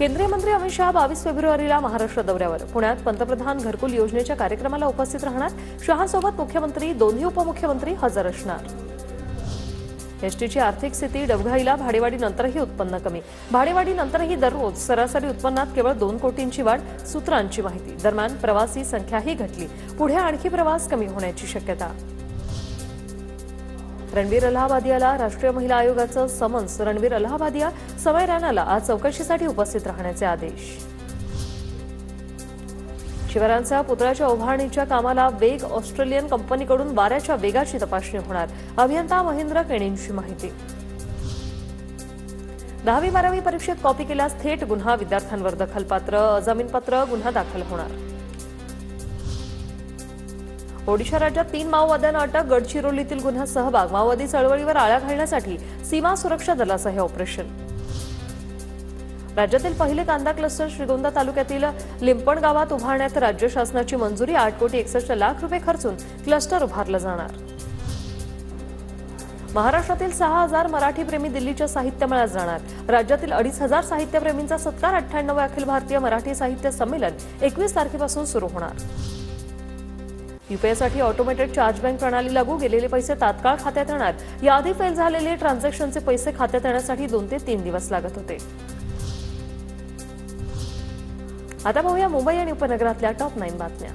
केंद्रीय मंत्री अमित शहा 22 फेब्रुवारीला महाराष्ट्र दौऱ्यावर. पुण्यात पंतप्रधान घरकुल योजनेच्या कार्यक्रमाला उपस्थित राहणार. शहासोबत मुख्यमंत्री, दोन्ही उपमुख्यमंत्री हजर असणार. एसटीची आर्थिक स्थिती डबघाईला. भाडेवाढीनंतरही उत्पन्न कमी. भाडेवाढीनंतरही दररोज सरासरी उत्पन्नात केवळ 2 कोटींची वाढ, सूत्रांची माहिती. दरम्यान प्रवासी संख्याही घटली. पुढे आणखी प्रवास कमी होण्याची शक्यता. रणवीर अलाहाबादियाला राष्ट्रीय महिला आयोगाचं समन्स. रणवीर अलाहाबादिया, समय रैनाला आज चौकशीसाठी उपस्थित राहण्याचे आदेश. शिवरायांच्या पुतळ्याच्या उभारणीच्या कामाला वेग. ऑस्ट्रेलियन कंपनीकडून वाऱ्याच्या वेगाची तपासणी होणार. अभियंता महेंद्र केणींची माहिती. 10वी-12वी परीक्षेत कॉपी केल्यास थेट गुन्हा. विद्यार्थ्यांवर दखलपात्र, अजामीनपात्र गुन्हा दाखल होणार. ओडिशा राज्यात 3 माओवाद्यांना अटक. गडचिरोलीतील गुन्ह्यात सहभाग. माओवादी चळवळीवर आळा घालण्यासाठी सीमा सुरक्षा दलाचं हे ऑपरेशन. राज्यातील पहिले कांदा क्लस्टर श्रीगोंदा तालुक्यातील लिंपण गावात उभारण्यात राज्य शासनाची मंजुरी. 8,61,00,000 रुपये खर्चून क्लस्टर उभारलं जाणार. महाराष्ट्रातील 6,000 मराठी प्रेमी दिल्लीच्या साहित्य मेळ्यात जाणार. राज्यातील 2,500 साहित्यप्रेमींचा सत्कार. 98वे अखिल भारतीय मराठी साहित्य संमेलन 21 तारखेपासून सुरू होणार. यूपीआयसाठी ऑटोमेटेड चार्ज बँक प्रणाली लागू. गेलेले पैसे तात्काळ खात्यात येणार. याआधी फेल झालेले ट्रान्झॅक्शनचे पैसे खात्यात येण्यासाठी 2 ते 3 दिवस लागत होते. आता पाहूया मुंबई आणि उपनगरातल्या टॉप 9 बातम्या.